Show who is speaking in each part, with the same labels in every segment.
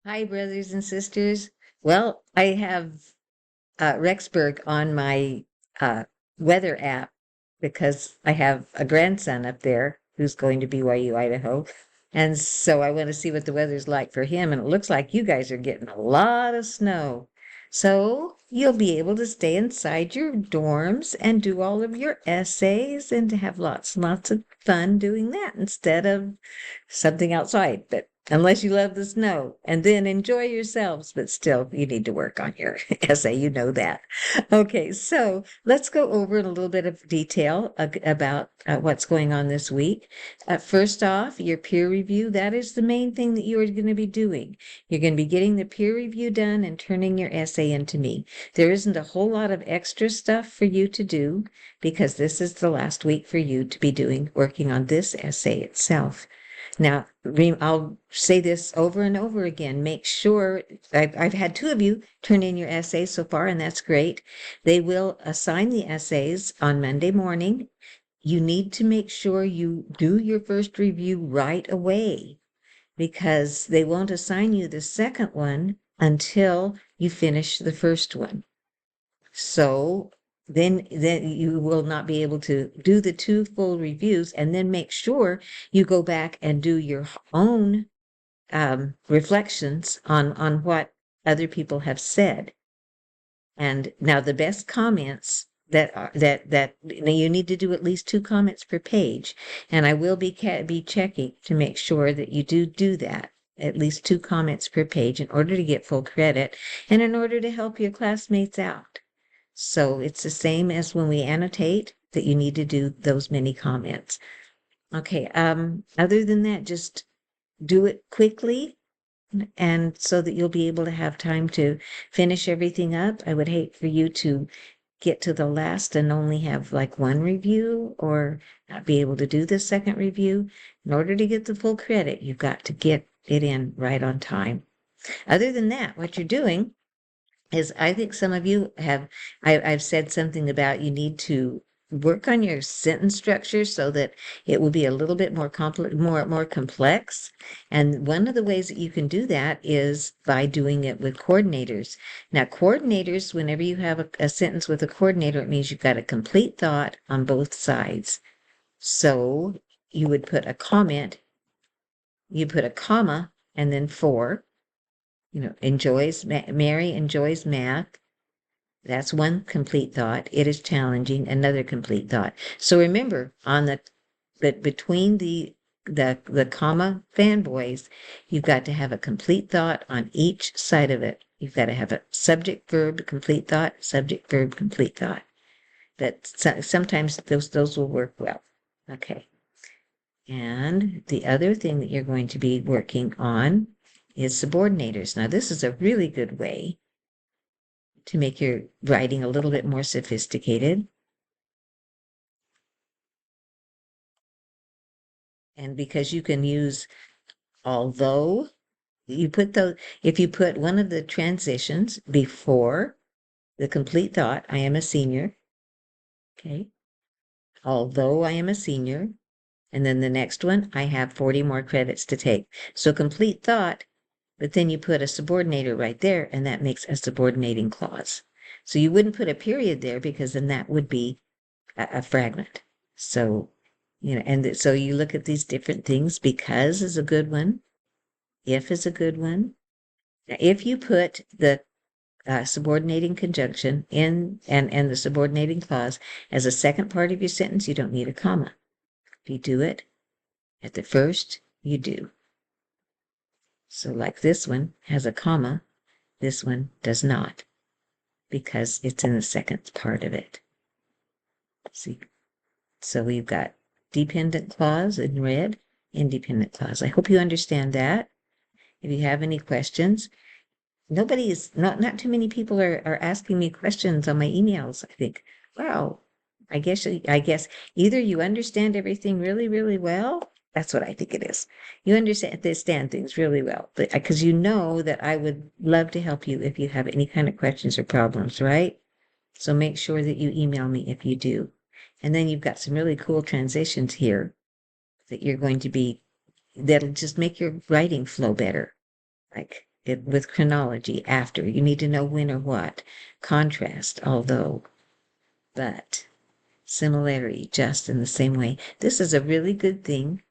Speaker 1: Hi, brothers and sisters. Well, I have Rexburg on my uh, weather app because I have a grandson up there who's going to BYU, Idaho. And so I want to see what the weather's like for him. And it looks like you guys are getting a lot of snow. So you'll be able to stay inside your dorms and do all of your essays and to have lots and lots of fun doing that instead of something outside. But unless you love the snow, and then enjoy yourselves, but still, you need to work on your essay. You know that. Okay, so let's go over in a little bit of detail about what's going on this week. First off, your peer review, that is the main thing that you are going to be doing. You're going to be getting the peer review done and turning your essay into me. There isn't a whole lot of extra stuff for you to do because this is the last week for you to be working on this essay itself. Now, I'll say this over and over again. Make sure, I've had two of you turn in your essays so far, and that's great. They will assign the essays on Monday morning. You need to make sure you do your first review right away because they won't assign you the second one until you finish the first one. So then you will not be able to do the two full reviews, and then make sure you go back and do your own reflections on what other people have said. And now the best comments that you need to do at least 2 comments per page, and I will be checking to make sure that you do that. At least 2 comments per page in order to get full credit and in order to help your classmates out. So it's the same as when we annotate that you need to do those many comments. Okay, other than that, just do it quickly and so that you'll be able to have time to finish everything up. I would hate for you to get to the last and only have like 1 review or not be able to do the second review. In order to get the full credit, you've got to get it in right on time. Other than that, what you're doing is I think some of you I've said something about you need to work on your sentence structure so that it will be a little bit more complex. And one of the ways that you can do that is by doing it with coordinators. Now, coordinators, whenever you have a sentence with a coordinator, it means you've got a complete thought on both sides. So you would put a comment, you put a comma, and then for. Mary enjoys math. That's one complete thought. It is challenging, another complete thought. So remember, between the comma fanboys, you've got to have a complete thought on each side of it. You've got to have a subject verb complete thought, subject verb complete thought. But sometimes those will work well. Okay. And the other thing that you're going to be working on is subordinators. Now, this is a really good way to make your writing a little bit more sophisticated. And because you can use although, if you put one of the transitions before the complete thought, I am a senior, okay? Although I am a senior, and then the next one, I have 40 more credits to take. So complete thought, but then you put a subordinator right there, and that makes a subordinating clause. So you wouldn't put a period there because then that would be a fragment. So, and so you look at these different things. Because is a good one. If is a good one. Now, if you put the subordinating conjunction in and the subordinating clause as a second part of your sentence, you don't need a comma. If you do it at the first, you do. So like this one has a comma, this one does not, because it's in the second part of it. See? So we've got dependent clause in red, independent clause. I hope you understand that. If you have any questions, not too many people are asking me questions on my emails. I think, wow, I guess either you understand everything really, really well. That's what I think it is. You understand things really well, because you know that I would love to help you if you have any kind of questions or problems, right? So make sure that you email me if you do. And then you've got some really cool transitions here that that'll just make your writing flow better. Like with chronology after. You need to know when or what. Contrast, although, but. Similarity, just in the same way. This is a really good thing.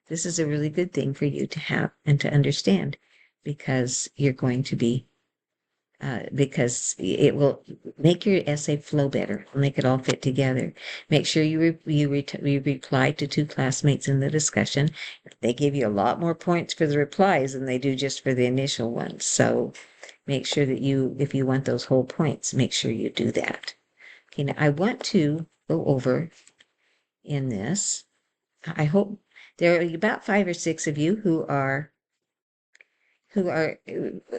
Speaker 1: This is a really good thing for you to have and to understand, because you're going to be because it will make your essay flow better, make it all fit together. Make sure you reply to 2 classmates in the discussion. They give you a lot more points for the replies than they do just for the initial ones. So make sure that if you want those whole points, make sure you do that. Okay, now I want to go over in this. I hope there are about 5 or 6 of you who are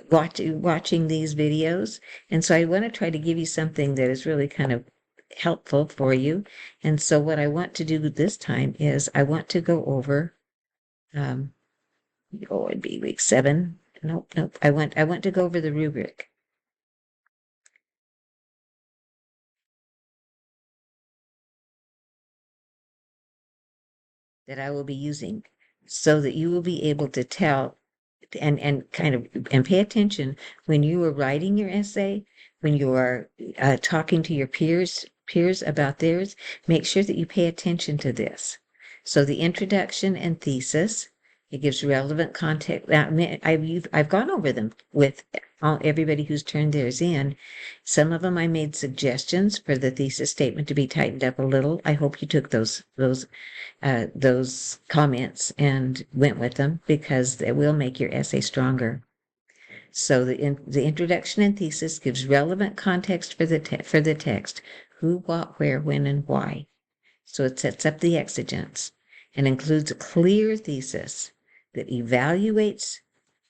Speaker 1: watching these videos. And so I want to try to give you something that is really kind of helpful for you. And so what I want to do this time is I want to go over, it'd be week 7. Nope. I want to go over the rubric. That I will be using, so that you will be able to tell and kind of and pay attention when you are writing your essay, when you are talking to your peers about theirs. Make sure that you pay attention to this. So the introduction and thesis, it gives relevant context. I've gone over them with everybody who's turned theirs in. Some of them I made suggestions for the thesis statement to be tightened up a little. I hope you took those comments and went with them, because they will make your essay stronger. So the introduction and thesis gives relevant context for the text: who, what, where, when, and why. So it sets up the exigence and includes a clear thesis that evaluates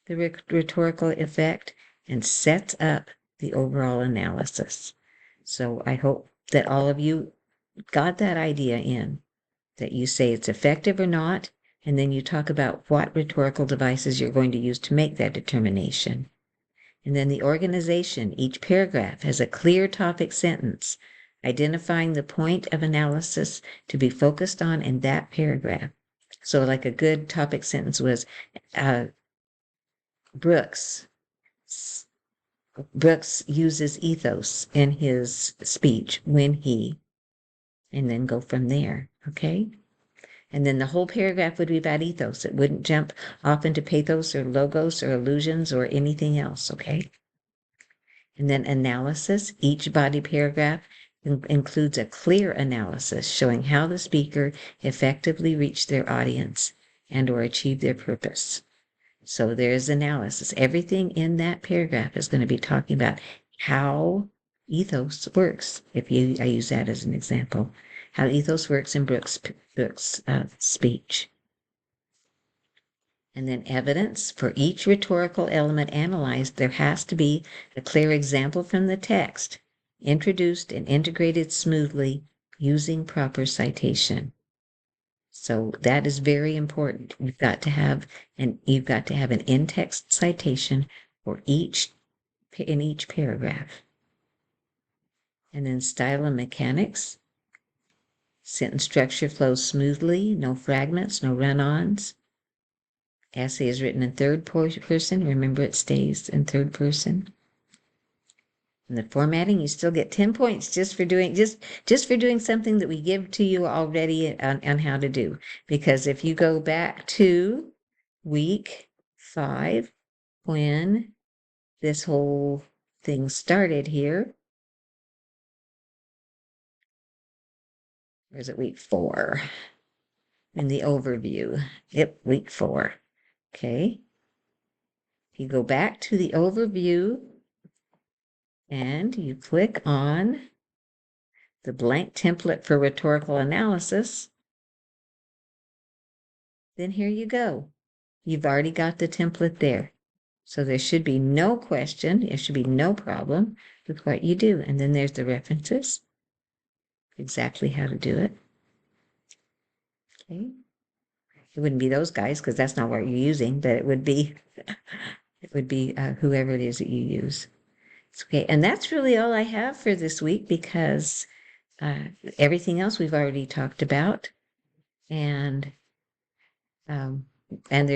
Speaker 1: the rhetorical effect and sets up the overall analysis. So I hope that all of you got that idea in, that you say it's effective or not, and then you talk about what rhetorical devices you're going to use to make that determination. And then the organization, each paragraph has a clear topic sentence, identifying the point of analysis to be focused on in that paragraph. So like a good topic sentence was, Brooks uses ethos in his speech when he, and then go from there, okay? And then the whole paragraph would be about ethos. It wouldn't jump off into pathos or logos or allusions or anything else, okay? And then analysis. Each body paragraph includes a clear analysis showing how the speaker effectively reached their audience and or achieved their purpose. So there's analysis. Everything in that paragraph is going to be talking about how ethos works. I use that as an example, how ethos works in Brooks' speech. And then evidence. For each rhetorical element analyzed, there has to be a clear example from the text, introduced and integrated smoothly using proper citation. So that is very important. You've got to have an in-text citation in each paragraph. And then style and mechanics. Sentence structure flows smoothly, no fragments, no run-ons. Essay is written in third person. Remember, it stays in third person. And the formatting, you still get 10 points just for doing something that we give to you already on how to do. Because if you go back to week 5, when this whole thing started here, or is it week 4? In the overview. Yep, week 4. Okay. You go back to the overview and you click on the blank template for rhetorical analysis. Then here you go. You've already got the template there. So there should be no question, there should be no problem with what you do. And then there's the references, exactly how to do it. Okay. It wouldn't be those guys because that's not what you're using, but it would be whoever it is that you use. Okay, and that's really all I have for this week, because everything else we've already talked about. And And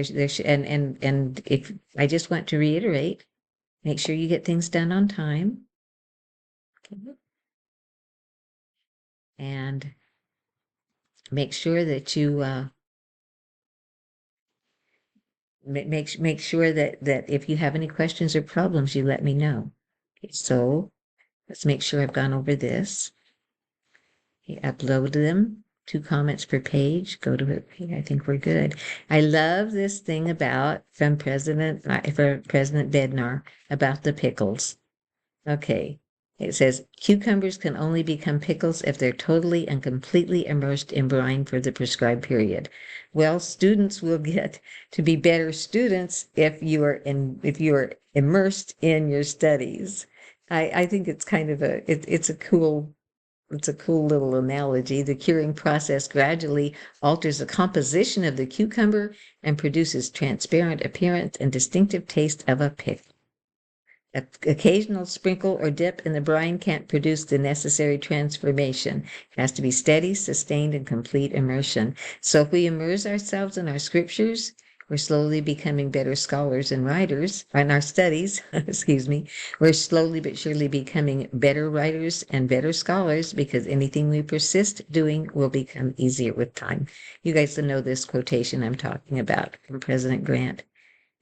Speaker 1: and if I just want to reiterate, make sure you get things done on time. Okay. And make sure that you make sure that if you have any questions or problems, you let me know. Okay, so let's make sure I've gone over this. Okay, upload them. 2 comments per page. Go to it. Okay, I think we're good. I love this thing about from President Bednar about the pickles. Okay. It says cucumbers can only become pickles if they're totally and completely immersed in brine for the prescribed period. Well, students will get to be better students if you are immersed in your studies. I think it's kind of it's a cool little analogy. The curing process gradually alters the composition of the cucumber and produces transparent appearance and distinctive taste of a pickle. Occasional sprinkle or dip in the brine can't produce the necessary transformation. It has to be steady, sustained, and complete immersion. So if we immerse ourselves in our scriptures, we're slowly becoming better scholars and writers in our studies. Excuse me. We're slowly but surely becoming better writers and better scholars because anything we persist doing will become easier with time. You guys know this quotation I'm talking about from President Grant.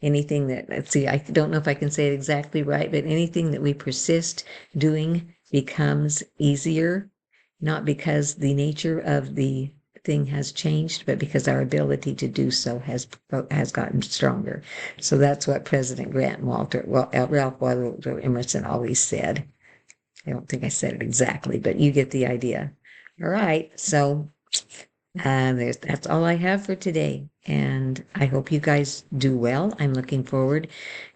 Speaker 1: Anything that, let's see, I don't know if I can say it exactly right, but anything that we persist doing becomes easier, not because the nature of the thing has changed, but because our ability to do so has gotten stronger. So that's what President Grant and Ralph Waldo Emerson always said. I don't think I said it exactly, but you get the idea. All right, so that's all I have for today. And I hope you guys do well. I'm looking forward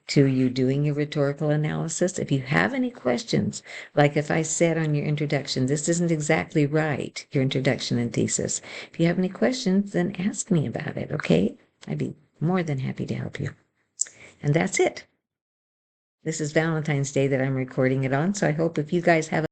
Speaker 1: to you doing your rhetorical analysis. If you have any questions, like if I said on your introduction, this isn't exactly right, your introduction and thesis. If you have any questions, then ask me about it, okay? I'd be more than happy to help you. And that's it. This is Valentine's Day that I'm recording it on, so I hope if you guys have